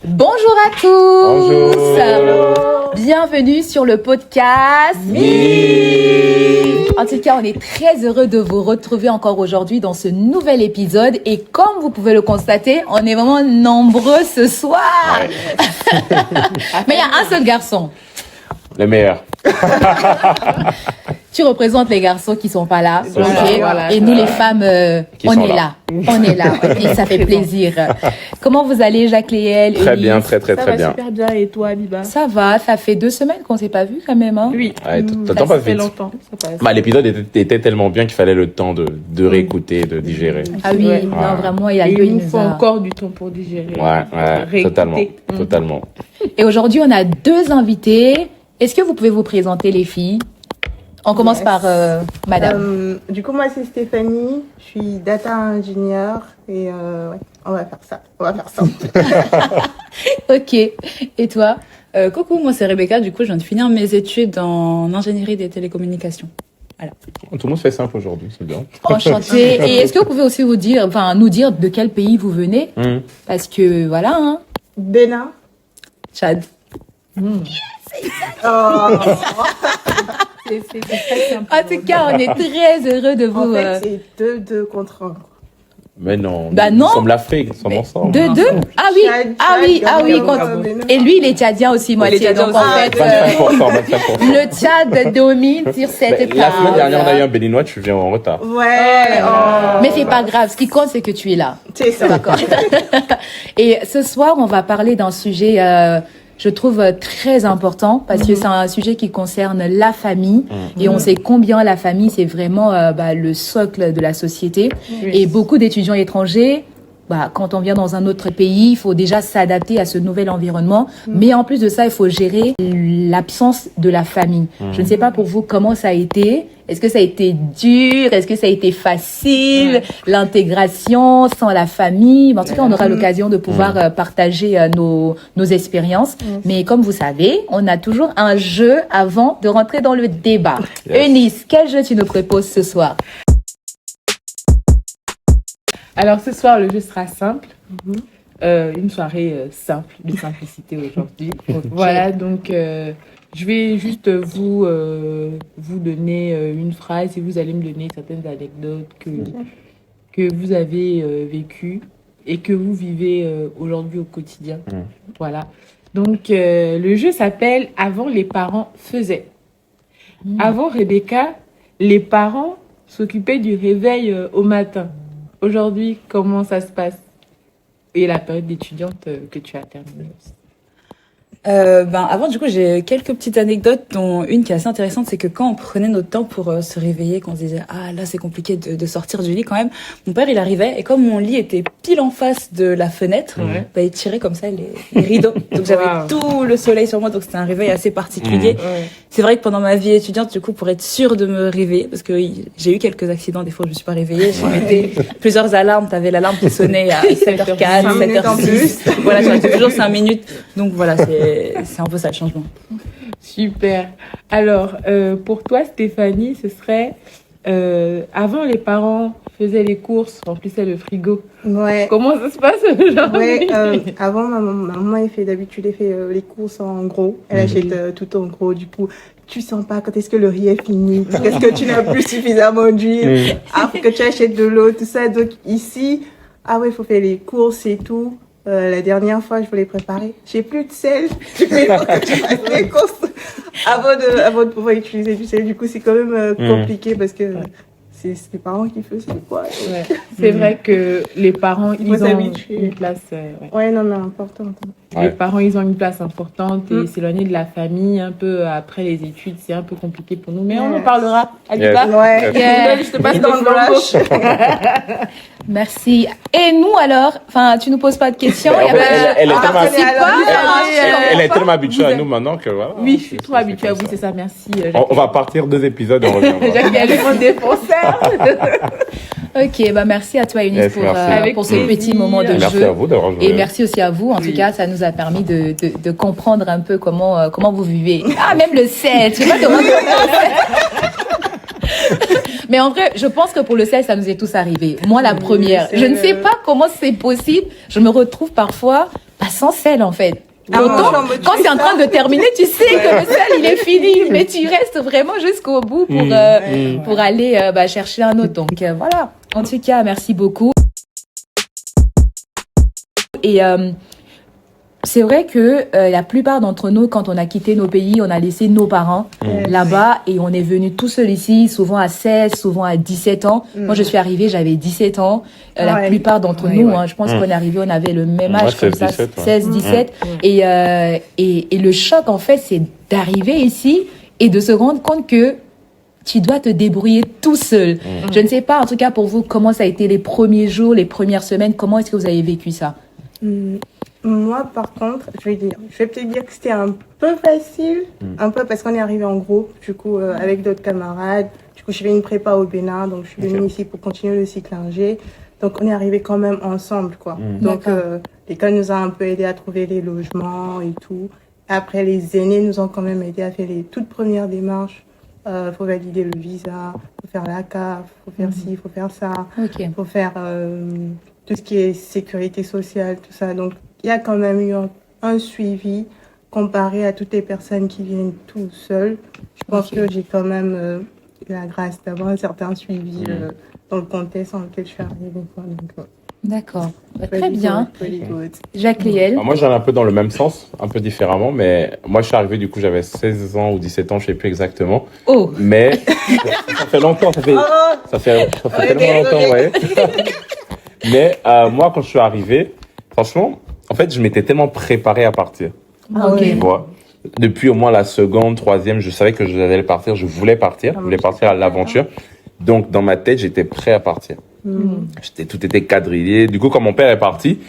Bonjour à tous. Bonjour. Bienvenue sur le podcast. Oui. En tout cas, on est très heureux de vous retrouver encore aujourd'hui dans ce nouvel épisode. Et comme vous pouvez le constater, on est vraiment nombreux ce soir. Ouais. Mais il y a un seul garçon. Le meilleur. Tu représentes les garçons qui sont pas là, C'est ok. ça. Voilà. Et nous les femmes, Qui on sont est là. là, on est là, et ça fait plaisir. Comment vous allez, Jacques Léel, Très Élise? bien, très Ça va bien. super bien. Et toi, Abiba? Ça va, ça fait 2 semaines qu'on s'est pas vu quand même, hein. Oui. Ouais, le ça temps passe fait vite. longtemps. Ça passe. Bah, l'épisode était tellement bien qu'il fallait le temps de réécouter, de digérer. Ah oui, Ouais. non, vraiment, il a Et lieu, il nous nous faut a- encore du temps pour digérer. Ouais, Réécouter. totalement, Mhm. totalement. Et aujourd'hui, on a 2 invités. Est-ce que vous pouvez vous présenter, les filles? On commence Yes. par madame. Du coup, moi, c'est Stéphanie. Je suis data ingénieure et ouais, on va faire ça. On va faire ça. Ok. Et toi? Coucou, moi c'est Rebecca, du coup je viens de finir mes études en ingénierie des télécommunications. Tout le monde fait simple aujourd'hui, c'est bien. Enchantée. Et est-ce que vous pouvez aussi nous dire de quel pays vous venez? Mhm. Parce que, voilà, hein. Bénin. Tchad. Oh, C'est très sympa. En tout cas, on est très heureux de vous... en fait, c'est 2 contre 1. Mais non, Bah nous non. sommes l'Afrique, nous sommes ensemble. Deux. Ah oui, quand- Et lui, il est tchadien aussi, moitié. Tchadiens Donc, en aussi. fait, 25%, 25%. le Tchad domine sur cette Mais la semaine table. dernière, on a eu un béninois, tu viens en retard. Ouais. Oh. Mais c'est pas grave, ce qui compte, c'est que tu es là. C'est ça. D'accord. Et ce soir, on va parler d'un sujet, je trouve très important parce que c'est un sujet qui concerne la famille et on sait combien la famille c'est vraiment le socle de la société. Et beaucoup d'étudiants étrangers, quand on vient dans un autre pays, il faut déjà s'adapter à ce nouvel environnement. Mais en plus de ça, il faut gérer l'absence de la famille. Je ne sais pas pour vous comment ça a été. Est-ce que ça a été dur? Est-ce que ça a été facile? L'intégration sans la famille? En tout cas, on aura l'occasion de pouvoir partager nos expériences. Mais comme vous savez, on a toujours un jeu avant de rentrer dans le débat. Yes. Eunice, quel jeu tu nous proposes ce soir? Alors ce soir, le jeu sera simple. Une soirée simple, de simplicité aujourd'hui. Voilà, donc je vais juste vous donner une phrase et vous allez me donner certaines anecdotes que vous avez vécues et que vous vivez aujourd'hui au quotidien. Voilà. Donc le jeu s'appelle Avant les parents faisaient. Avant Rebecca, les parents s'occupaient du réveil au matin. Aujourd'hui, comment ça se passe? Et la période d'étudiante que tu as terminée aussi. Avant, du coup, j'ai quelques petites anecdotes, dont une qui est assez intéressante, c'est que quand on prenait notre temps pour se réveiller, qu'on se disait « Ah, là, c'est compliqué de sortir du lit quand même », mon père, il arrivait, et comme mon lit était pile en face de la fenêtre, il tirait comme ça les rideaux. Donc, j'avais Wow. tout le soleil sur moi, donc c'était un réveil assez particulier. Ouais. C'est vrai que pendant ma vie étudiante, du coup, pour être sûre de me réveiller, parce que j'ai eu quelques accidents, des fois, je me suis pas réveillée, je mettais plusieurs alarmes, t'avais l'alarme qui sonnait à 7h04, 5 minutes en 7h06. Voilà, j'avais toujours 5 minutes. Donc voilà, c'est un peu ça le changement. Super. Alors, pour toi, Stéphanie, ce serait avant les parents faisaient les courses, remplissaient le frigo. Ouais. Comment ça se passe aujourd'hui? Ouais, avant, ma maman, d'habitude, elle fait les courses en gros. Elle achète tout en gros. Du coup, tu sens pas quand est-ce que le riz est fini, est-ce que tu n'as plus suffisamment d'huile, après que tu achètes de l'eau, tout ça. Donc ici, il faut faire les courses et tout. La dernière fois, je voulais préparer. J'ai plus de sel. Il faut que tu fasses les courses avant de pouvoir utiliser du sel. Du coup, c'est quand même compliqué parce que c'est les parents qui faisaient quoi. Ouais. C'est vrai que les parents, Il ils faut ont s'habituer. une place. Ouais. Ouais, non, mais important. Ouais. Les parents, ils ont une place importante et s'éloigner de la famille un peu après les études, c'est un peu compliqué pour nous. Mais on en Yes. parlera. Aliba, Ouais. Yes. je te passe dans le flambeau. Merci. Et nous alors, tu nous poses pas de questions? En Il y a fait, pas- elle est tellement participe pas, elle est tellement habituée à nous maintenant que voilà. Oui, je suis trop C'est habituée à comme vous, ça. c'est ça, merci. On va partir 2 épisodes et on reviendra. Jacques, elle est mon défenseur. Ok, merci à toi Eunice Yes, merci. Avec pour ce plaisir. petit moment de Merci jeu. à vous d'avoir joué. Et merci aussi à vous. En tout cas, ça nous a permis de comprendre un peu comment vous vivez. Ah, même le 7. Je sais pas comment Mais en vrai, je pense que pour le 16, ça nous est tous arrivé. Moi, la première. c'est Je ne vrai. sais pas comment c'est possible. Je me retrouve parfois sans sel, en fait. Ah, Autant, non, mais tu quand fais c'est en ça. train de terminer, tu sais que le sel, il est fini, mais tu restes vraiment jusqu'au bout pour aller chercher un autre. Donc, voilà. En tout cas, merci beaucoup. Et c'est vrai que la plupart d'entre nous, quand on a quitté nos pays, on a laissé nos parents là-bas et on est venu tout seul ici, souvent à 16, souvent à 17 ans. Moi, je suis arrivée, j'avais 17 ans. La Ouais. plupart d'entre nous, hein, je pense qu'on est arrivé, on avait le même âge, comme 16, ça, 17, ouais. 16, 17. Et le choc, en fait, c'est d'arriver ici et de se rendre compte que tu dois te débrouiller tout seul. Je ne sais pas, en tout cas pour vous, comment ça a été les premiers jours, les premières semaines, comment est-ce que vous avez vécu ça? Moi, par contre, je vais peut-être dire que c'était un peu facile, un peu parce qu'on est arrivé en groupe, du coup, avec d'autres camarades. Du coup, je fais une prépa au Bénin, donc je suis venue ici pour continuer le cycle Ingé. Donc, on est arrivé quand même ensemble, quoi. Donc, l'école nous a un peu aidé à trouver les logements et tout. Après, les aînés nous ont quand même aidé à faire les toutes premières démarches. Faut valider le visa, faut faire la CAF, faut faire ci, faut faire ça, Ok. faut faire tout ce qui est sécurité sociale, tout ça. Donc, il y a quand même eu un suivi comparé à toutes les personnes qui viennent tout seules. Je pense que j'ai quand même eu la grâce d'avoir un certain suivi dans le contexte dans lequel je suis arrivée, quoi. Donc, D'accord. Très bien. Pretty good. Jacques Léel. Alors, moi, j'en ai un peu dans le même sens, un peu différemment, mais moi, je suis arrivé, du coup, j'avais 16 ans ou 17 ans, je sais plus exactement. Oh, Mais ça fait longtemps, ça fait tellement longtemps, ouais. Mais moi, quand je suis arrivé, franchement, en fait, je m'étais tellement préparé à partir. ah, ok. Tu vois. Depuis au moins la seconde, troisième, je savais que je allais partir, je voulais partir à l'aventure. Donc, dans ma tête, j'étais prêt à partir. Tout était quadrillé. Du coup, quand mon père est parti,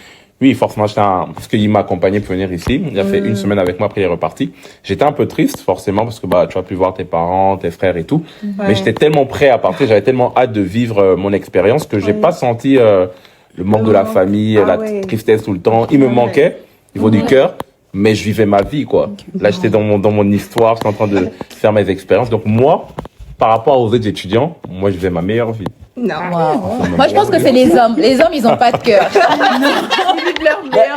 oui, forcément, parce qu'il m'a accompagné pour venir ici. Il a fait une semaine avec moi, après il est reparti. J'étais un peu triste, forcément, parce que tu vas plus voir tes parents, tes frères et tout. Mais j'étais tellement prêt à partir, j'avais tellement hâte de vivre mon expérience que j'ai pas senti le manque de la famille, la tristesse tout le temps. Il me manquait, au niveau du cœur, mais je vivais ma vie, quoi. Là, j'étais dans mon histoire, j'étais en train de faire mes expériences. Donc moi, par rapport aux autres étudiants, moi, je vivais ma meilleure vie. Non. Wow. Moi, je pense que c'est les hommes. Les hommes, ils ont pas de cœur.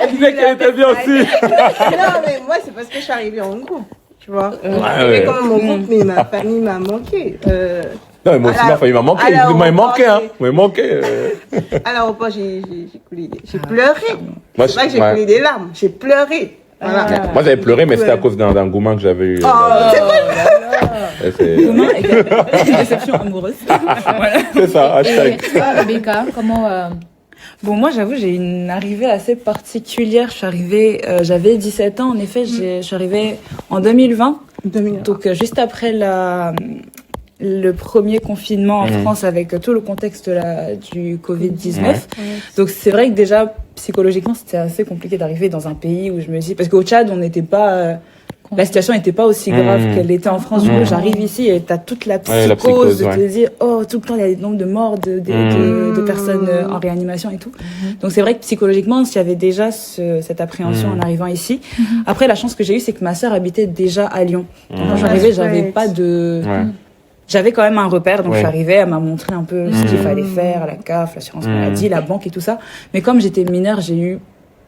Elle disait qu'elle était bien aussi. Non, mais moi, c'est parce que je suis arrivée en groupe, tu vois. Je suis arrivée quand même en groupe, mais ma famille m'a manqué. Non, mais moi aussi, ma famille m'a manqué. Alors, Il m'a manqué, hein. Il m'a manqué. Alors, j'ai coulé j'ai pleuré. Moi, C'est pas que j'ai coulé des larmes, j'ai pleuré. Voilà. Moi, j'avais pleuré, mais c'était à cause d'un gourmand que j'avais eu. C'est quoi? Demain, déception amoureuse. Voilà. C'est ça, hashtag. Et toi, Rebecca, comment... Bon, moi, j'avoue, j'ai une arrivée assez particulière. Je suis arrivée, j'avais 17 ans, en effet, je suis arrivée en 2020. Donc, juste après le premier confinement en France avec tout le contexte du Covid-19. Donc, c'est vrai que déjà, psychologiquement, c'était assez compliqué d'arriver dans un pays où je me dis, parce qu'au Tchad, on n'était pas, la situation n'était pas aussi grave qu'elle était en France. Du coup, j'arrive ici et t'as toute la psychose de te dire, oh, tout le temps, il y a des nombres de morts, de personnes en réanimation et tout. Donc, c'est vrai que psychologiquement, il y avait déjà cette appréhension en arrivant ici. Après, la chance que j'ai eue, c'est que ma sœur habitait déjà à Lyon. Donc, quand je suis arrivée, j'avais pas de... J'avais quand même un repère, donc je suis arrivée, elle m'a montré un peu ce qu'il fallait faire, la CAF, l'assurance maladie, la banque et tout ça. Mais comme j'étais mineure, j'ai eu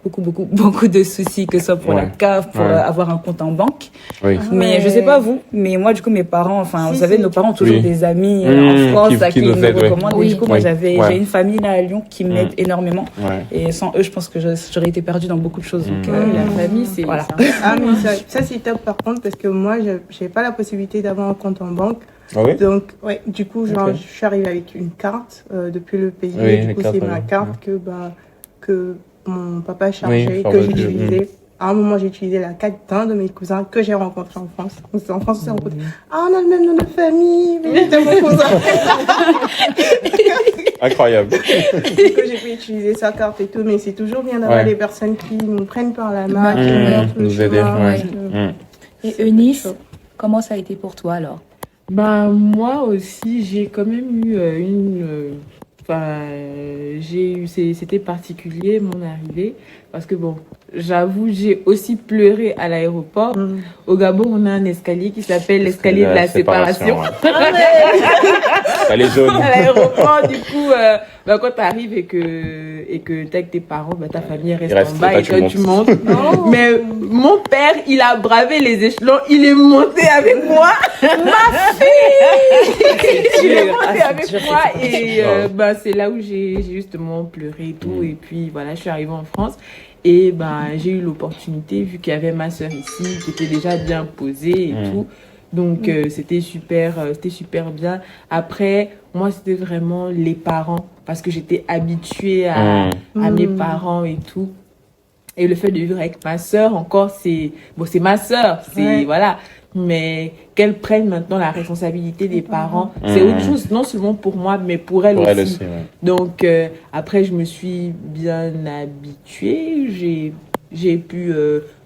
beaucoup de soucis, que ce soit pour la CAF, pour avoir un compte en banque. Mais je sais pas vous, mais moi, du coup, mes parents, vous savez, nos parents ont toujours des amis en France qui nous recommandent. Et du coup, moi, j'ai une famille là à Lyon qui m'aide énormément. Et sans eux, je pense que j'aurais été perdue dans beaucoup de choses. Donc, la famille, c'est voilà. Ah, mais ça c'est top par contre, parce que moi, j'ai pas la possibilité d'avoir un compte en banque. Ah oui? Donc, du coup, je suis arrivée avec une carte depuis le pays. Du coup, c'est ma carte que mon papa chargeait, que j'utilisais. À un moment, j'ai utilisé la carte d'un de mes cousins que j'ai rencontré en France. Donc, en France, on s'est rencontrés. Ah, on a le même nom de famille, mais c'était mon cousin. Incroyable. Du coup, j'ai pu utiliser sa carte et tout, mais c'est toujours bien d'avoir des personnes qui nous prennent par la main, qui nous montrent le nous aider. chemin. Et Eunice, comment ça a été pour toi, alors? Moi aussi, j'ai quand même eu c'était particulier mon arrivée parce que j'avoue, j'ai aussi pleuré à l'aéroport. Au Gabon, on a un escalier qui s'appelle l'escalier de la séparation. Elle est jaune. À l'aéroport, du coup, quand tu arrives et que t'es avec tes parents, ta famille reste en bas et toi tu montes. Mais mon père, il a bravé les échelons, il est monté avec moi. Ma fille! Il est monté avec moi et c'est là où j'ai justement pleuré et tout. Et puis voilà, je suis arrivée en France. Et j'ai eu l'opportunité, vu qu'il y avait ma sœur ici, qui était déjà bien posée et tout. Donc, c'était super bien. Après, moi, c'était vraiment les parents, parce que j'étais habituée à mes parents et tout. Et le fait de vivre avec ma sœur, encore, c'est ma sœur, voilà. Mais qu'elle prenne maintenant la responsabilité des parents, c'est autre chose, non seulement pour moi, mais pour elle aussi. Donc, après, je me suis bien habituée. J'ai pu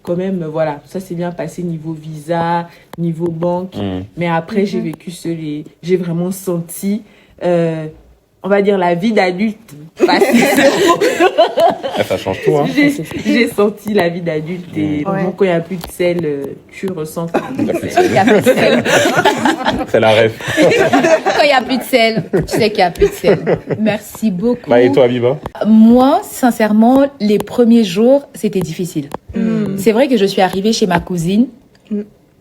quand même, voilà, ça s'est bien passé niveau visa, niveau banque. Mais après, j'ai vécu seule et j'ai vraiment senti, on va dire, la vie d'adulte passer. Ça change tout, hein. J'ai senti la vie d'adulte et vraiment, quand il n'y a plus de sel, tu ressens. Il y a plus de sel. C'est la rêve. Quand il n'y a plus de sel, tu sais qu'il n'y a plus de sel. Merci beaucoup. Et toi, Viva? Moi, sincèrement, les premiers jours, c'était difficile. C'est vrai que je suis arrivée chez ma cousine,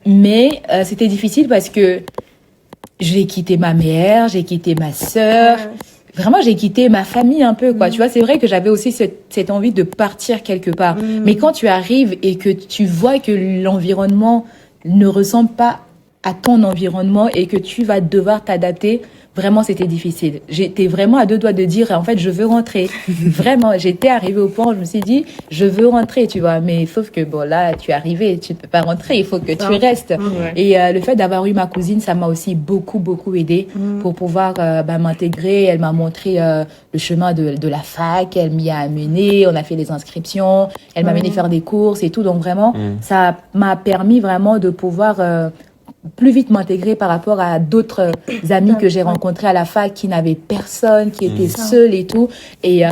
mais c'était difficile parce que j'ai quitté ma mère, j'ai quitté ma sœur. Vraiment, j'ai quitté ma famille un peu, quoi. Tu vois, c'est vrai que j'avais aussi cette envie de partir quelque part. Mais quand tu arrives et que tu vois que l'environnement ne ressemble pas à ton environnement et que tu vas devoir t'adapter, vraiment, c'était difficile. J'étais vraiment à deux doigts de dire, en fait, je veux rentrer. Vraiment, j'étais arrivée au point où je me suis dit, je veux rentrer, tu vois. Mais sauf que, bon, là, tu es arrivée, tu ne peux pas rentrer, il faut que tu restes. Et le fait d'avoir eu ma cousine, ça m'a aussi beaucoup, beaucoup aidé pour pouvoir m'intégrer. Elle m'a montré le chemin de la fac, elle m'y a amené, on a fait les inscriptions, elle m'a amené faire des courses et tout. Donc, vraiment, ça m'a permis vraiment de pouvoir plus vite m'intégrer par rapport à d'autres amis que j'ai rencontrés à la fac qui n'avaient personne, qui étaient seuls et tout. Et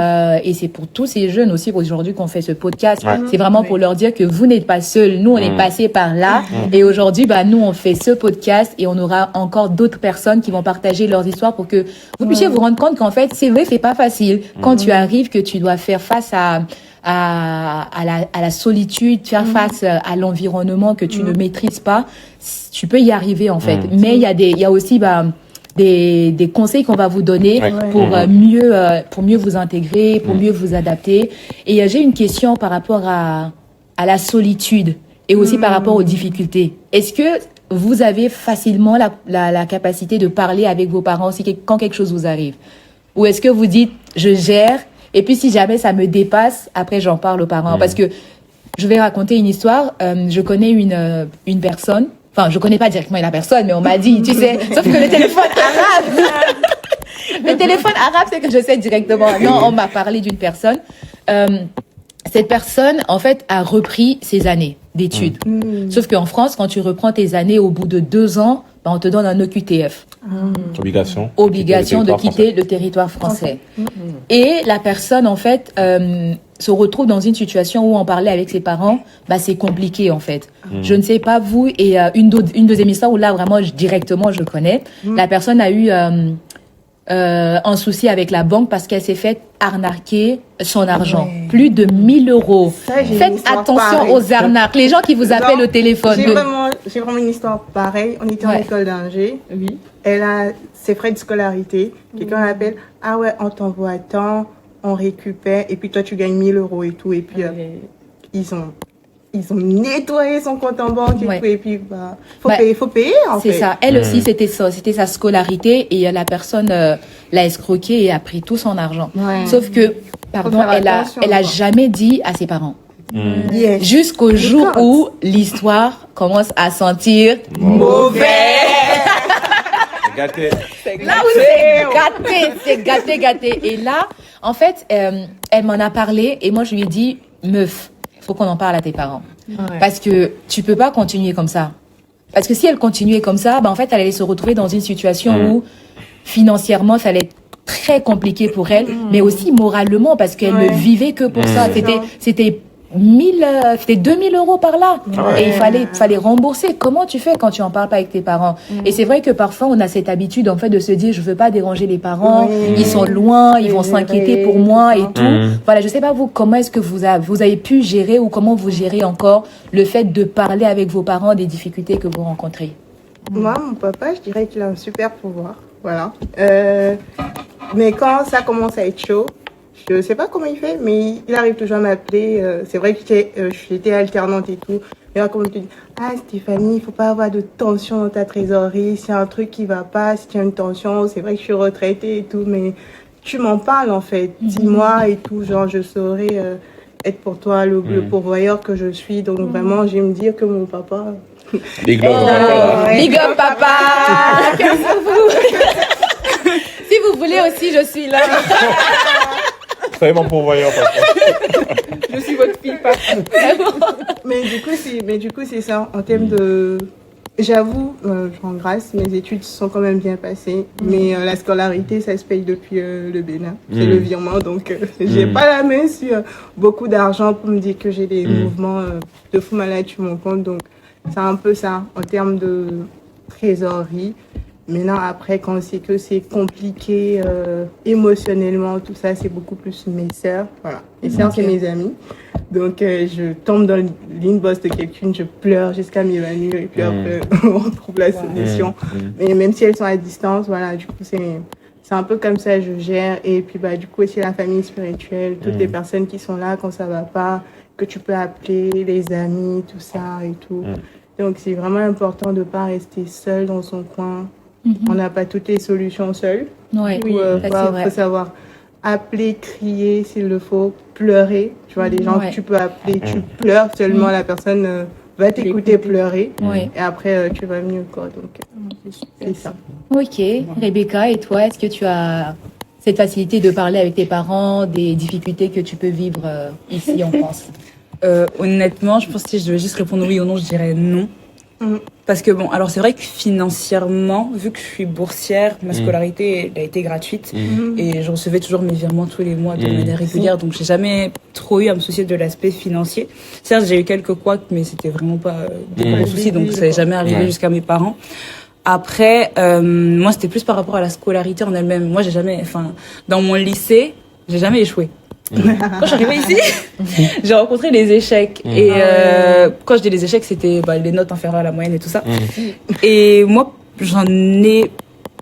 c'est pour tous ces jeunes aussi aujourd'hui qu'on fait ce podcast. C'est vraiment pour leur dire que vous n'êtes pas seuls. Nous, on est passés par là. Et aujourd'hui, nous, on fait ce podcast et on aura encore d'autres personnes qui vont partager leurs histoires pour que vous puissiez vous rendre compte qu'en fait, c'est vrai, c'est pas facile. Quand tu arrives, que tu dois faire face à la solitude, faire face à l'environnement que tu ne maîtrises pas, tu peux y arriver en fait. Mais il y a aussi des conseils qu'on va vous donner pour mieux vous intégrer, pour mieux vous adapter. Et j'ai une question par rapport à la solitude et aussi par rapport aux difficultés. Est-ce que vous avez facilement la capacité de parler avec vos parents aussi quand quelque chose vous arrive? Ou est-ce que vous dites je gère et puis si jamais ça me dépasse, après j'en parle aux parents? Parce que je vais raconter une histoire. Je connais une personne. Enfin, je connais pas directement la personne, mais on m'a dit, tu sais, sauf que le téléphone arabe, c'est que je sais directement. Non, on m'a parlé d'une personne. Cette personne, en fait, a repris ses années d'études. Sauf qu'en France, quand tu reprends tes années au bout de 2 ans, on te donne un OQTF. Obligation de quitter le territoire français. Et la personne, en fait, se retrouve dans une situation où en parler avec ses parents, c'est compliqué, en fait. Je ne sais pas vous, et une deuxième histoire où là, vraiment, directement, je connais. La personne a eu un souci avec la banque parce qu'elle s'est fait arnaquer son argent. Plus de 1 000 €. Faites attention aux arnaques. Les gens qui vous appellent au téléphone. J'ai vraiment une histoire pareille. On était en école d'ingé. Oui. Elle a ses frais de scolarité. Quelqu'un l'appelle. Ah ouais, on t'envoie tant, on récupère. Et puis toi, tu gagnes 1 000 € et tout. Et puis, ils ont nettoyé son compte en banque et tout. Et puis, faut payer, en fait. C'est ça. Elle aussi, c'était sa scolarité et la personne l'a escroqué et a pris tout son argent. Sauf que, elle a jamais dit à ses parents. Jusqu'au jour où l'histoire commence à sentir mauvais. Gâté. Là où c'est gâté. Et là, en fait, elle m'en a parlé et moi je lui ai dit, meuf, faut qu'on en parle à tes parents. Parce que tu peux pas continuer comme ça. Parce que si elle continuait comme ça, en fait, elle allait se retrouver dans une situation où financièrement, ça allait être très compliqué pour elle, mais aussi moralement parce qu'elle ne vivait que pour ça. C'était c'était 2000 euros par là. Et il fallait rembourser. Comment tu fais quand tu en parles pas avec tes parents? Et c'est vrai que parfois, on a cette habitude, en fait, de se dire, je veux pas déranger les parents. Ils sont loin, ils vont s'inquiéter pour moi et tout. Voilà, je sais pas vous, comment est-ce que vous avez pu gérer ou comment vous gérez encore le fait de parler avec vos parents des difficultés que vous rencontrez? Moi, mon papa, je dirais qu'il a un super pouvoir. Voilà. Mais quand ça commence à être chaud, je sais pas comment il fait, mais il arrive toujours à m'appeler. C'est vrai que j'étais alternante et tout. Et là, comme il te dit, ah Stéphanie, il faut pas avoir de tension dans ta trésorerie. C'est un truc qui va pas. Si tu as une tension, c'est vrai que je suis retraitée et tout, mais tu m'en parles en fait. Dis-moi et tout, genre je saurais être pour toi le pourvoyeur que je suis. Donc vraiment, je vais me dire que mon papa. Big love, papa. Big up, papa! Si vous voulez aussi, je suis là. Soyez mon pourvoyeur, papa. Je suis votre fille, papa. Mais du coup, c'est ça. En termes de... J'avoue, je rends grâce, mes études se sont quand même bien passées. Mais la scolarité, ça se paye depuis le Bénin. C'est le virement, donc j'ai pas la main sur beaucoup d'argent pour me dire que j'ai des mouvements de fou malade sur mon compte. Donc, c'est un peu ça, en termes de trésorerie. Maintenant, après, quand c'est que c'est compliqué émotionnellement, tout ça, c'est beaucoup plus mes sœurs. Voilà. Mes sœurs, c'est mes amis. Donc, je tombe dans l'inbox de quelqu'une, je pleure jusqu'à m'évanouir et puis après, on trouve la solution. Mais même si elles sont à distance, voilà, du coup, c'est un peu comme ça, je gère. Et puis, bah, du coup, aussi la famille spirituelle, toutes les personnes qui sont là quand ça va pas, que tu peux appeler, les amis, tout ça et tout. Donc, c'est vraiment important de ne pas rester seul dans son coin. On n'a pas toutes les solutions seules. Ouais, faut savoir appeler, crier s'il le faut, pleurer. Tu vois, des gens que tu peux appeler, tu pleures seulement, la personne va t'écouter pleurer. Et après, tu vas mieux, quoi. Donc, c'est ça. Ok. Rebecca, et toi, est-ce que tu as cette facilité de parler avec tes parents des difficultés que tu peux vivre ici en France? Honnêtement, je pense que si je devais juste répondre oui ou non, je dirais non. Parce que bon, alors c'est vrai que financièrement, vu que je suis boursière, ma scolarité elle a été gratuite et je recevais toujours mes virements tous les mois de manière régulière, donc j'ai jamais trop eu à me soucier de l'aspect financier. Certes, j'ai eu quelques couacs, mais c'était vraiment pas des gros soucis, donc ça n'est jamais arrivé jusqu'à mes parents. Après, moi c'était plus par rapport à la scolarité en elle-même. Moi dans mon lycée, j'ai jamais échoué. Quand je suis arrivée ici, j'ai rencontré les échecs. Et quand je dis les échecs, c'était les notes inférieures à la moyenne et tout ça. Et moi, j'en ai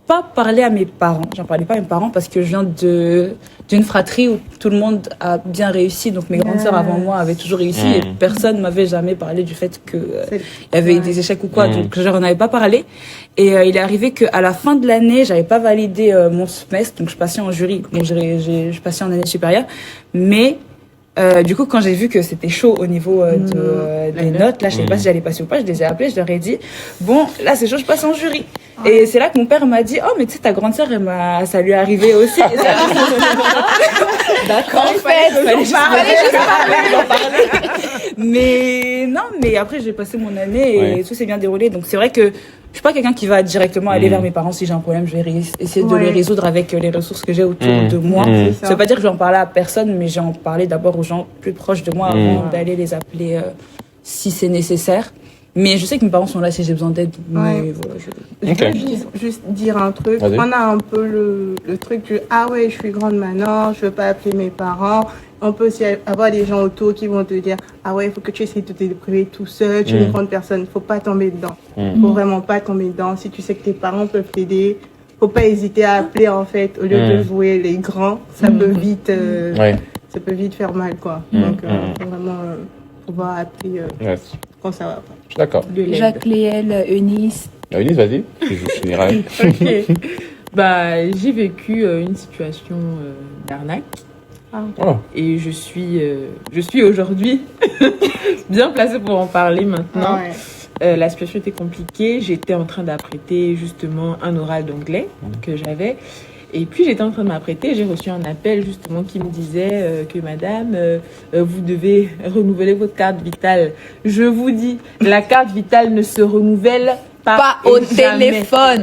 pas parlé à mes parents. J'en parlais pas à mes parents parce que je viens d'une fratrie où tout le monde a bien réussi. Donc mes grandes sœurs avant moi avaient toujours réussi et personne m'avait jamais parlé du fait que il y avait des échecs ou quoi. Donc je n'en avais pas parlé. Et il est arrivé qu'à la fin de l'année, j'avais pas validé mon semestre, donc je passais en jury. Donc je passais en année supérieure, mais du coup, quand j'ai vu que c'était chaud au niveau des notes, là, je savais pas si j'allais passer ou pas, je les ai appelés, je leur ai dit, bon, là, c'est chaud, je passe en jury. Et c'est là que mon père m'a dit, oh, mais tu sais, ta grande sœur, ça lui est arrivé aussi. D'accord, en fait, fallait juste parler. Mais non, mais après, j'ai passé mon année et tout s'est bien déroulé. Donc, c'est vrai que je suis pas quelqu'un qui va directement aller vers mes parents si j'ai un problème. Je vais essayer de le résoudre avec les ressources que j'ai autour de moi. Ça veut pas dire que je vais en parler à personne, mais j'ai en parlé d'abord aux gens plus proches de moi avant d'aller les appeler si c'est nécessaire. Mais je sais que mes parents sont là si j'ai besoin d'aide. Mais voilà, je veux juste dire un truc. On a un peu le truc du « Ah ouais, je suis grande maintenant, je veux pas appeler mes parents ». On peut aussi avoir des gens autour qui vont te dire « Ah ouais, il faut que tu essaies de te débrouiller tout seul, tu es une grande personne, faut pas tomber dedans. Faut vraiment pas tomber dedans. Si tu sais que tes parents peuvent t'aider, faut pas hésiter à appeler en fait, au lieu de jouer les grands, ça peut vite faire mal quoi. Donc faut vraiment pouvoir appeler quand ça va pas. Je suis d'accord. Jacques Léel, Eunice. Eunice, vas-y, je finirai. Ok. J'ai vécu une situation d'arnaque. Et je suis aujourd'hui bien placée pour en parler maintenant. La situation était compliquée. J'étais en train d'apprêter justement un oral d'anglais que j'avais. Et puis j'étais en train de m'apprêter. J'ai reçu un appel justement qui me disait que madame, vous devez renouveler votre carte vitale. Je vous dis, la carte vitale ne se renouvelle pas au téléphone.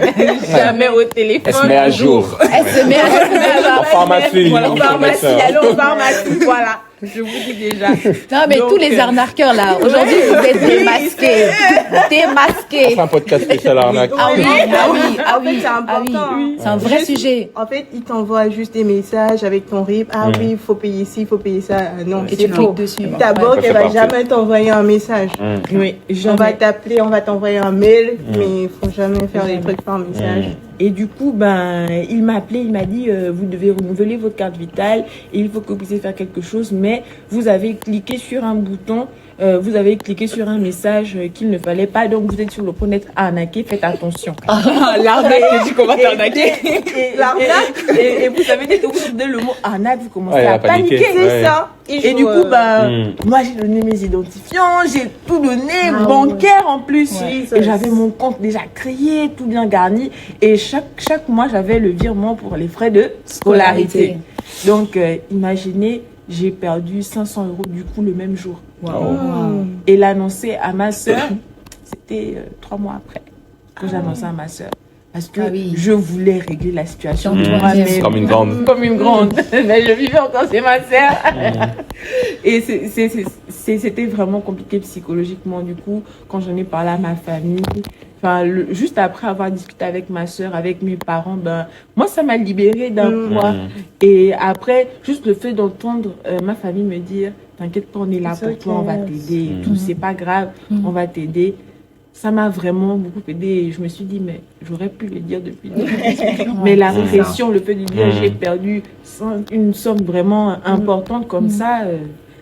Jamais au téléphone. Elle se met à jour. Elle se met à jour. En pharmacie. Voilà, en pharmacie. Allez en pharmacie, voilà. Je vous dis déjà. Non, mais Donc, tous les arnaqueurs, là, aujourd'hui, vous êtes démasqués. Démasqués. C'est un podcast spécial arnaque. Ah oui, ah oui, ah En fait, oui, c'est ah oui. important. C'est un vrai sujet. En fait, ils t'envoient juste des messages avec ton RIB. Ah oui, il faut payer ci, il faut payer ça. Non, Et c'est tu faux. cliques dessus. Ta Ouais. banque, Ça fait elle va partie. jamais t'envoyer un message. Oui, On va jamais. t'appeler, on va t'envoyer un mail, mais il faut jamais faire des trucs par message. Et du coup, il m'a appelé, il m'a dit, vous devez renouveler votre carte vitale et il faut que vous puissiez faire quelque chose, mais vous avez cliqué sur un bouton, vous avez cliqué sur un message qu'il ne fallait pas, donc vous êtes sur le point d'être arnaqué, faites attention. L'arnaque, tu commences à arnaquer. L'arnaque. Et vous savez, dès que vous entendez le mot arnaque, vous commencez Ouais, à à paniquer. paniquer. C'est Ouais. ça. Et du coup, moi, j'ai donné mes identifiants, j'ai tout donné, bancaire en plus. Ouais. Et j'avais mon compte déjà créé, tout bien garni. Et chaque mois, j'avais le virement pour les frais de scolarité. Donc, imaginez, j'ai perdu 500 € du coup le même jour. Et l'annoncer à ma sœur, c'était 3 mois après que j'annonçais à ma sœur. Parce que Ah oui. je voulais régler la situation de Mmh. moi-même. Comme une grande. Comme une grande. Mais je vivais encore chez ma sœur. Et c'était vraiment compliqué psychologiquement. Du coup, quand j'en ai parlé à ma famille, juste après avoir discuté avec ma sœur, avec mes parents, moi, ça m'a libérée d'un poids. Et après, juste le fait d'entendre ma famille me dire, t'inquiète pas, on est là C'est pour toi, on va ok. t'aider. Tout, c'est pas grave, on va t'aider. Ça m'a vraiment beaucoup aidé et je me suis dit, mais j'aurais pu le dire depuis le début. Mais la pression, le fait de dire, j'ai perdu une somme vraiment importante comme ça,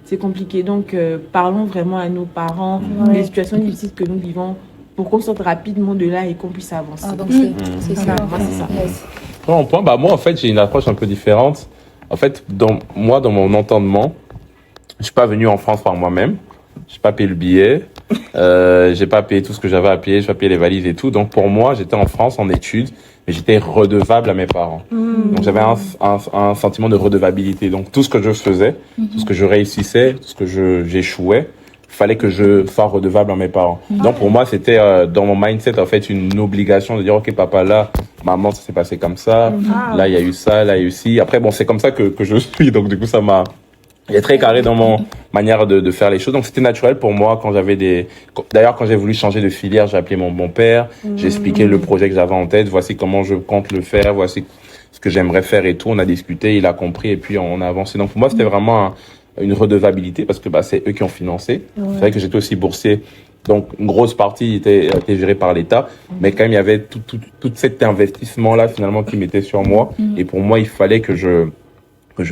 c'est compliqué. Donc, parlons vraiment à nos parents, les situations difficiles que nous vivons, pour qu'on sorte rapidement de là et qu'on puisse avancer. Ah, donc c'est ça. Moi, c'est ça. Yes. Moi, en fait, j'ai une approche un peu différente. En fait, dans mon entendement, je suis pas venu en France par moi-même. J'ai pas payé le billet. J'ai pas payé tout ce que j'avais à payer. J'ai pas payé les valises et tout. Donc, pour moi, j'étais en France en études, mais j'étais redevable à mes parents. Donc, j'avais un sentiment de redevabilité. Donc, tout ce que je faisais, tout ce que je réussissais, tout ce que j'échouais, fallait que je sois redevable à mes parents. Donc, pour moi, c'était dans mon mindset, en fait, une obligation de dire, OK, papa, là, maman, ça s'est passé comme ça. Là, il y a eu ça, là, il y a eu ci. Après, bon, c'est comme ça que je suis. Donc, du coup, il est très carré dans mon manière de faire les choses. Donc, c'était naturel pour moi quand d'ailleurs, quand j'ai voulu changer de filière, j'ai appelé mon père. J'ai expliqué le projet que j'avais en tête. Voici comment je compte le faire. Voici ce que j'aimerais faire et tout. On a discuté, il a compris et puis on a avancé. Donc, pour moi, c'était vraiment une redevabilité parce que, c'est eux qui ont financé. C'est vrai que j'étais aussi boursier. Donc, une grosse partie était gérée par l'État. Mais quand même, il y avait tout cet investissement-là, finalement, qui mettait sur moi. Et pour moi, il fallait que je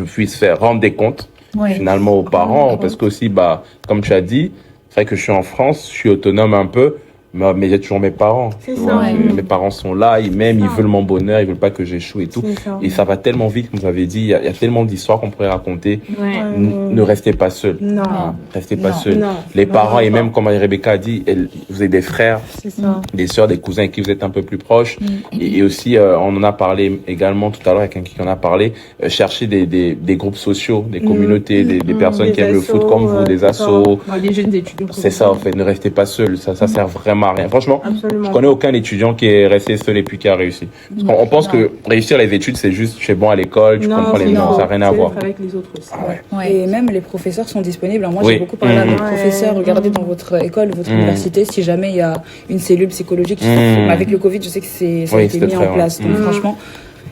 puisse rendre des comptes. Finalement aux parents, parce qu'aussi, comme tu as dit, c'est vrai que je suis en France, je suis autonome un peu, mais j'ai toujours mes parents. C'est Tu ça. vois, mes parents sont là, ils m'aiment, ils veulent mon bonheur, ils veulent pas que j'échoue et tout. C'est ça. Et ça va tellement vite, comme vous avez dit, il y a tellement d'histoires qu'on pourrait raconter. Ne restez pas seuls. Non. Restez pas Non. seuls. Non. Les Non, parents, et non. même comme Rebecca a dit, vous avez des frères, C'est ça. des sœurs, des cousins avec qui vous êtes un peu plus proches. Et aussi, on en a parlé également tout à l'heure avec quelqu'un qui en a parlé, chercher des groupes sociaux, des communautés, des personnes Des qui aiment le foot assos, comme vous, des assos. Les jeunes étudiants. C'est ça, en fait. Ne restez pas seuls. Ça sert vraiment à rien. Franchement, Absolument. je connais aucun étudiant qui est resté seul et puis qui a réussi. Parce qu'on pense que réussir les études, c'est juste, tu es bon à l'école, tu comprends les noms, ça n'a rien à voir. Avec les autres aussi. Et même les professeurs sont disponibles. Moi, Oui. j'ai beaucoup parlé à mes Ouais. professeurs. Regardez dans votre école, votre université, si jamais il y a une cellule psychologique. Avec le Covid, je sais que ça a Oui, été c'était mis très en place. Donc, franchement,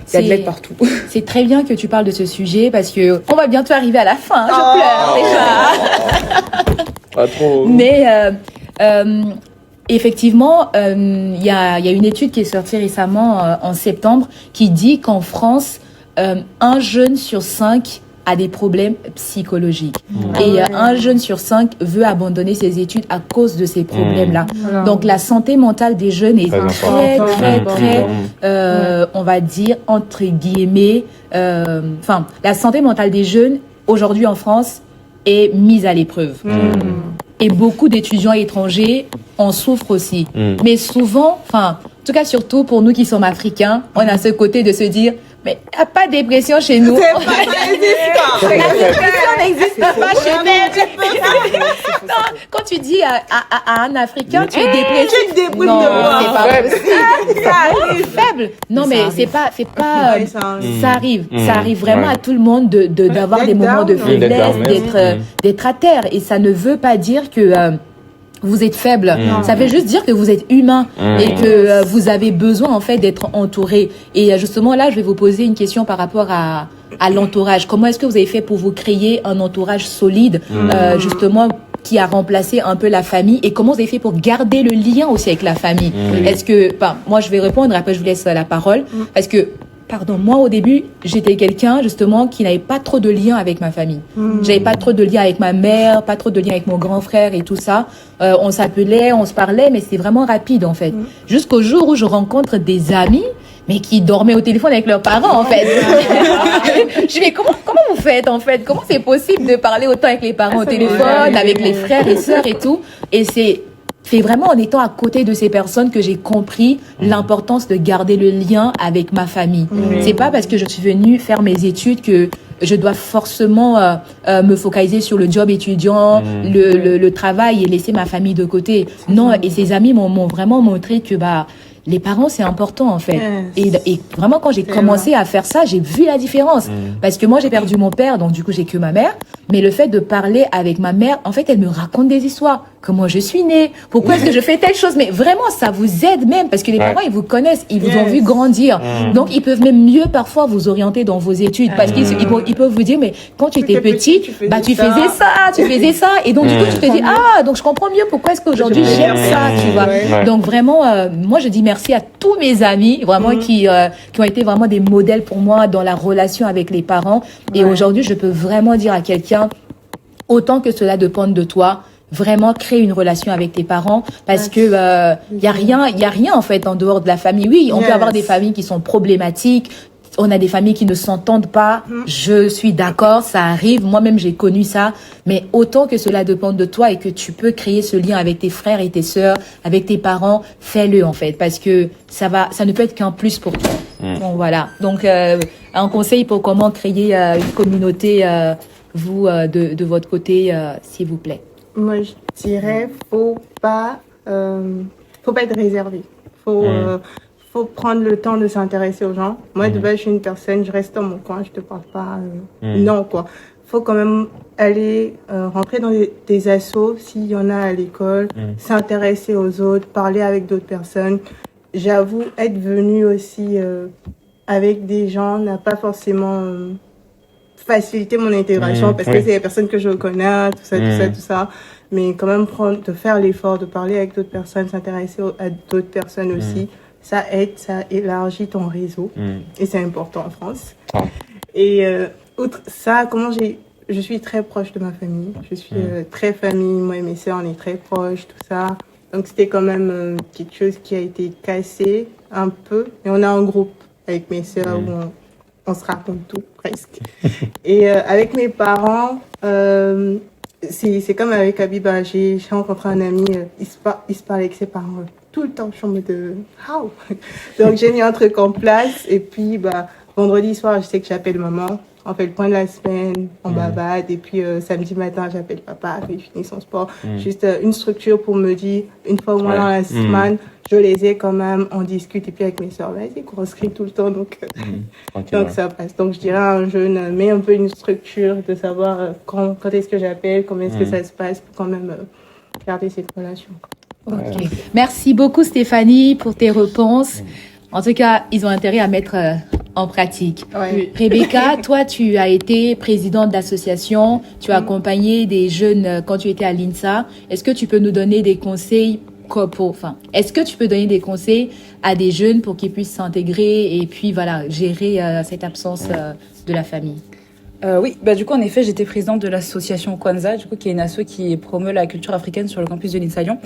il y a de l'aide partout. C'est très bien que tu parles de ce sujet parce que on va bientôt arriver à la fin. Je pleure déjà. Pas trop. Mais effectivement, il y a une étude qui est sortie récemment en septembre qui dit qu'en France, un jeune sur 5 a des problèmes psychologiques. Et un jeune sur 5 veut abandonner ses études à cause de ces problèmes-là. Donc la santé mentale des jeunes est Très très, on va dire, entre guillemets, la santé mentale des jeunes, aujourd'hui en France, est mise à l'épreuve. Et beaucoup d'étudiants étrangers en souffrent aussi. Mais souvent, en tout cas surtout pour nous qui sommes africains, on a ce côté de se dire, Mais il n'y a pas de dépression chez nous. C'est pas, ça n'existe pas. La dépression n'existe pas chez nous. Non, quand tu dis à un Africain, tu es dépressif. Tu te déprimes Non, de moi. c'est pas possible. Ça arrive. Faible. Non, mais c'est pas, Ouais, ça arrive. ça arrive. Ça arrive vraiment Ouais. à tout le monde d'avoir D'être des moments de down, d'être faiblesse, down, d'être à terre. Et ça ne veut pas dire que vous êtes faible. Ça veut juste dire que vous êtes humain et que vous avez besoin en fait d'être entouré. Et justement là, je vais vous poser une question par rapport à l'entourage. Comment est-ce que vous avez fait pour vous créer un entourage solide, justement qui a remplacé un peu la famille, et comment vous avez fait pour garder le lien aussi avec la famille? Est-ce que, moi je vais répondre, après je vous laisse la parole, parce que pardon, moi au début, j'étais quelqu'un justement qui n'avait pas trop de lien avec ma famille. J'avais pas trop de lien avec ma mère, pas trop de lien avec mon grand frère et tout ça. On s'appelait, on se parlait, mais c'était vraiment rapide en fait. Jusqu'au jour où je rencontre des amis, mais qui dormaient au téléphone avec leurs parents en fait. Je dis mais comment vous faites en fait? Comment c'est possible de parler autant avec les parents au téléphone, avec les frères et sœurs et tout? Et c'est vraiment en étant à côté de ces personnes que j'ai compris l'importance de garder le lien avec ma famille. C'est pas parce que je suis venue faire mes études que je dois forcément me focaliser sur le job étudiant, le travail et laisser ma famille de côté. Non, et ces amis m'ont vraiment montré que les parents, c'est important en fait. Et vraiment, quand j'ai commencé à faire ça, j'ai vu la différence. Parce que moi, j'ai perdu mon père, donc du coup, j'ai que ma mère. Mais le fait de parler avec ma mère, en fait, elle me raconte des histoires. Comment je suis née, pourquoi est-ce que je fais telle chose. Mais vraiment, ça vous aide même, parce que les parents, ils vous connaissent, ils vous ont vu grandir. Donc, ils peuvent même mieux parfois vous orienter dans vos études. Parce qu'ils peuvent vous dire, mais quand tu étais petit, tu faisais ça. Et donc, du coup, tu te dis, donc je comprends mieux pourquoi est-ce qu'aujourd'hui j'aime ça, tu vois. Donc, vraiment, moi, je dis merci à tous mes amis, vraiment, qui ont été vraiment des modèles pour moi dans la relation avec les parents. Et aujourd'hui, je peux vraiment dire à quelqu'un, autant que cela dépende de toi, vraiment créer une relation avec tes parents, parce que y a rien en fait en dehors de la famille. Oui, on peut avoir des familles qui sont problématiques. On a des familles qui ne s'entendent pas. Je suis d'accord, ça arrive. Moi-même, j'ai connu ça. Mais autant que cela dépend de toi et que tu peux créer ce lien avec tes frères et tes sœurs, avec tes parents, fais-le, en fait. Parce que ça ne peut être qu'un plus pour toi. Bon, voilà. Donc, un conseil pour comment créer une communauté, vous, de votre côté, s'il vous plaît. Moi, je dirais, faut pas être réservé. Faut prendre le temps de s'intéresser aux gens. Moi, de base, je suis une personne, je reste dans mon coin, je te parle pas. Non, quoi. Faut quand même aller rentrer dans des assos, s'il y en a à l'école, s'intéresser aux autres, parler avec d'autres personnes. J'avoue, être venu aussi avec des gens n'a pas forcément facilité mon intégration parce que c'est des personnes que je connais, tout ça. Mais quand même, de faire l'effort de parler avec d'autres personnes, s'intéresser à d'autres personnes aussi. Ça aide, ça élargit ton réseau. Et c'est important en France. Et outre ça, je suis très proche de ma famille. Je suis très famille. Moi et mes sœurs, on est très proches, tout ça. Donc c'était quand même quelque chose qui a été cassé un peu. Et on a un groupe avec mes sœurs où on se raconte tout, presque. Et avec mes parents, c'est comme avec Abiba. J'ai rencontré un ami, il se parle avec ses parents tout le temps. Je suis en mode how? Donc j'ai mis un truc en place. Et puis vendredi soir, je sais que j'appelle maman. On fait le point de la semaine, on babade. Et puis samedi matin, j'appelle papa, il finit son sport. Juste une structure pour me dire, une fois au moins dans la semaine, je les ai quand même, on discute. Et puis avec mes soeurs, vas-y, qu'on se crie tout le temps. Donc, ça passe. Donc je dirais à un jeune, mets un peu une structure de savoir quand est-ce que j'appelle, comment est-ce que ça se passe pour quand même garder cette relation. Okay. Merci beaucoup Stéphanie pour tes réponses. En tout cas, ils ont intérêt à mettre en pratique. Rebecca, toi, tu as été présidente d'association, tu as accompagné des jeunes quand tu étais à l'INSA. Est-ce que tu peux nous donner des conseils est-ce que tu peux donner des conseils à des jeunes pour qu'ils puissent s'intégrer et puis gérer cette absence de la famille? Oui, du coup, en effet, j'étais présidente de l'association Kwanzaa, qui est une asso qui promeut la culture africaine sur le campus de l'INSA Lyon.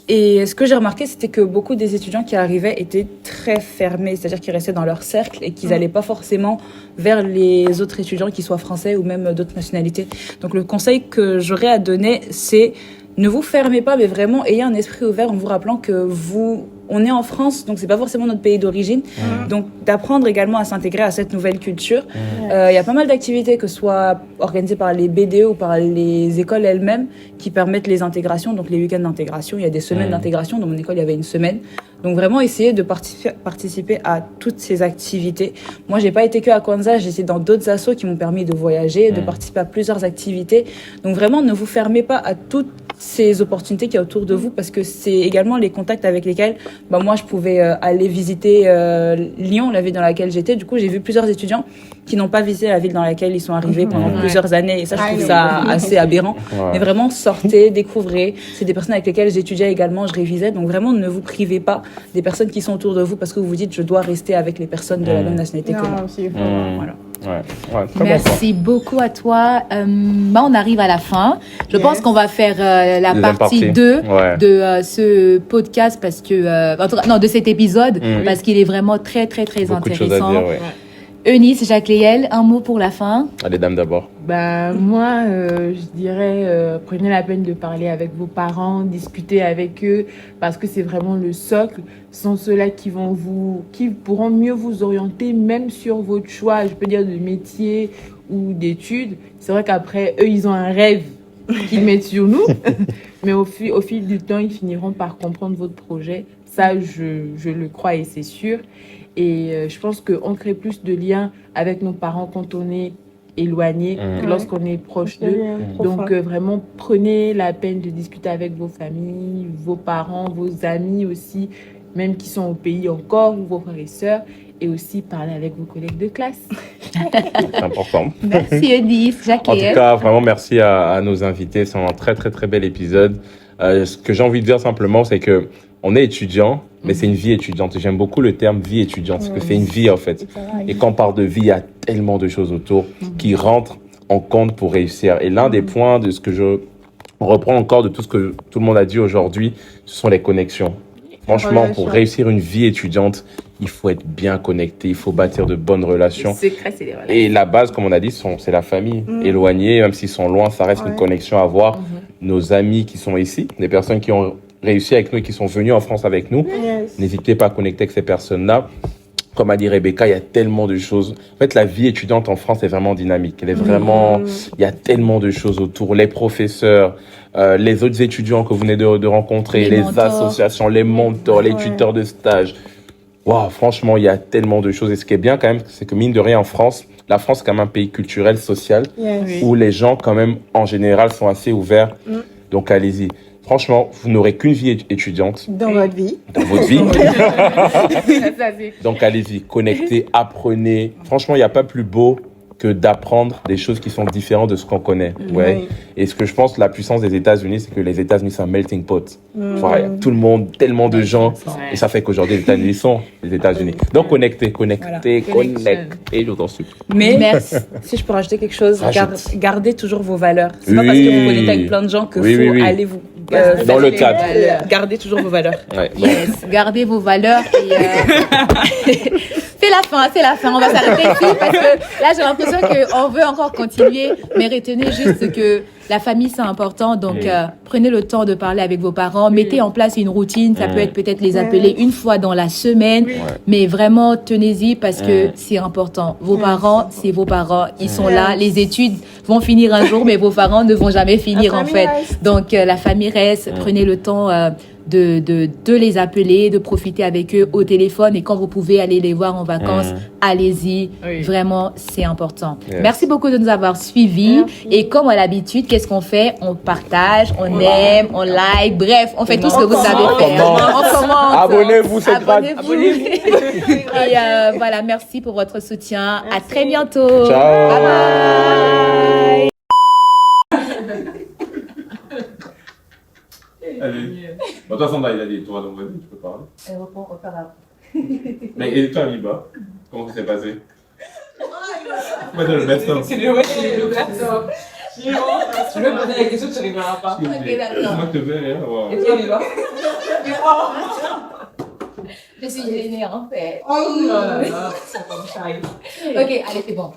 Et ce que j'ai remarqué, c'était que beaucoup des étudiants qui arrivaient étaient très fermés, c'est-à-dire qu'ils restaient dans leur cercle et qu'ils n'allaient pas forcément vers les autres étudiants, qui soient français ou même d'autres nationalités. Donc, le conseil que j'aurais à donner, c'est ne vous fermez pas, mais vraiment ayez un esprit ouvert en vous rappelant que vous on est en France, donc c'est pas forcément notre pays d'origine. Donc d'apprendre également à s'intégrer à cette nouvelle culture. Il y a pas mal d'activités, que ce soit organisées par les BDE ou par les écoles elles-mêmes, qui permettent les intégrations, donc les week-ends d'intégration. Il y a des semaines d'intégration. Dans mon école, il y avait une semaine. Donc vraiment essayer de participer à toutes ces activités. Moi, j'ai pas été que à Kwanzaa, j'ai été dans d'autres assos qui m'ont permis de voyager, de participer à plusieurs activités. Donc vraiment, ne vous fermez pas à toutes ces opportunités qu'il y a autour de vous, parce que c'est également les contacts avec lesquels moi je pouvais aller visiter Lyon, la ville dans laquelle j'étais. Du coup, j'ai vu plusieurs étudiants qui n'ont pas visité la ville dans laquelle ils sont arrivés pendant plusieurs années, et ça, je trouve ça assez aberrant. Mais vraiment, sortez, découvrez. C'est des personnes avec lesquelles j'étudiais également, je révisais. Donc vraiment, ne vous privez pas des personnes qui sont autour de vous parce que vous vous dites je dois rester avec les personnes de la même nationalité que moi. Voilà. Très Merci beaucoup à toi. On arrive à la fin. Je pense qu'on va faire la partie 2 de ce podcast, parce que de cet épisode, parce qu'il est vraiment très très très Beaucoup intéressant. de choses à dire, Eunice, Jacques Léel, un mot pour la fin? Allez, dames d'abord. Moi, je dirais, prenez la peine de parler avec vos parents, discuter avec eux, parce que c'est vraiment le socle. Ce sont ceux-là qui pourront mieux vous orienter, même sur votre choix, je peux dire, de métier ou d'études. C'est vrai qu'après, eux, ils ont un rêve qu'ils mettent sur nous, mais au fil du temps, ils finiront par comprendre votre projet. Ça, je le crois et c'est sûr. Et je pense qu'on crée plus de liens avec nos parents quand on est éloigné que lorsqu'on est proche d'eux. Donc vraiment, prenez la peine de discuter avec vos familles, vos parents, vos amis aussi, même qui sont au pays encore, ou vos frères et sœurs. Et aussi parler avec vos collègues de classe. C'est important. Merci Eunice, Jacques En tout Léel. cas, vraiment merci à nos invités. C'est un très très très bel épisode. Ce que j'ai envie de dire simplement, c'est que on est étudiant, mais c'est une vie étudiante. J'aime beaucoup le terme vie étudiante, parce que c'est une vie en fait. Et quand on parle de vie, il y a tellement de choses autour qui rentrent en compte pour réussir. Et l'un des points de ce que je reprends encore de tout ce que tout le monde a dit aujourd'hui, ce sont les connexions. Franchement, pour réussir une vie étudiante, il faut être bien connecté, il faut bâtir de bonnes relations. Le secret, c'est les relations. Et la base, comme on a dit, c'est la famille. Éloignée, même s'ils sont loin, ça reste une connexion à avoir. Nos amis qui sont ici, des personnes qui ont réussi avec nous et qui sont venues en France avec nous, n'hésitez pas à connecter avec ces personnes-là. Comme a dit Rebecca, il y a tellement de choses. En fait, la vie étudiante en France est vraiment dynamique. Elle est vraiment, il y a tellement de choses autour. Les professeurs, les autres étudiants que vous venez de rencontrer, les associations, les mentors, les tuteurs de stage. Waouh, franchement, il y a tellement de choses. Et ce qui est bien quand même, c'est que mine de rien en France, la France est quand même un pays culturel, social, où les gens quand même, en général, sont assez ouverts. Donc allez-y. Franchement, vous n'aurez qu'une vie étudiante. Dans votre vie. Dans votre vie. Donc allez-y, connectez, apprenez. Franchement, il n'y a pas plus beau que d'apprendre des choses qui sont différentes de ce qu'on connaît. Et ce que je pense, la puissance des États-Unis, c'est que les États-Unis, c'est un melting pot. Voilà, il y a tout le monde, tellement de gens. Et ça fait qu'aujourd'hui, les États-Unis sont les États-Unis. Donc connectez, connectez. Je t'en supplie. Mais Merci. si je peux rajouter quelque chose, gardez toujours vos valeurs. C'est Oui. pas parce que vous connectez avec plein de gens que faut aller vous dans le cadre. Gardez toujours vos valeurs. Yes, gardez vos valeurs et c'est la fin, on va s'arrêter ici parce que là j'ai l'impression qu'on veut encore continuer, mais retenez juste que la famille c'est important, donc prenez le temps de parler avec vos parents, mettez en place une routine, ça peut être peut-être les appeler une fois dans la semaine, mais vraiment tenez-y parce que c'est important. Vos parents, c'est vos parents, ils sont là, les études vont finir un jour, mais vos parents ne vont jamais finir en fait. Donc la famille reste, prenez le temps de les appeler, de profiter avec eux au téléphone et quand vous pouvez aller les voir en vacances, allez-y. Vraiment, c'est important. Merci beaucoup de nous avoir suivis. Et comme à l'habitude, qu'est-ce qu'on fait? On partage, on aime, on like, bref, on fait tout ce que vous savez faire. On commente. Abonnez-vous, c'est gratuit. Et voilà, merci pour votre soutien. À très bientôt. Ciao. Bye bye. Allez. Bon, de toute façon, il a dit, toi, donc vas-y, tu peux parler. Mais et toi, Miba, comment ça s'est passé? Ouais, le best-of. C'est le best-of. Tu veux poser la question, tu rigoleras pas. Ok, d'accord. Moi, je te verrai, hein. Wow. Et toi, Miba? Je suis gênée en fait. Oh là là, c'est comme ça. Ok, allez, c'est bon.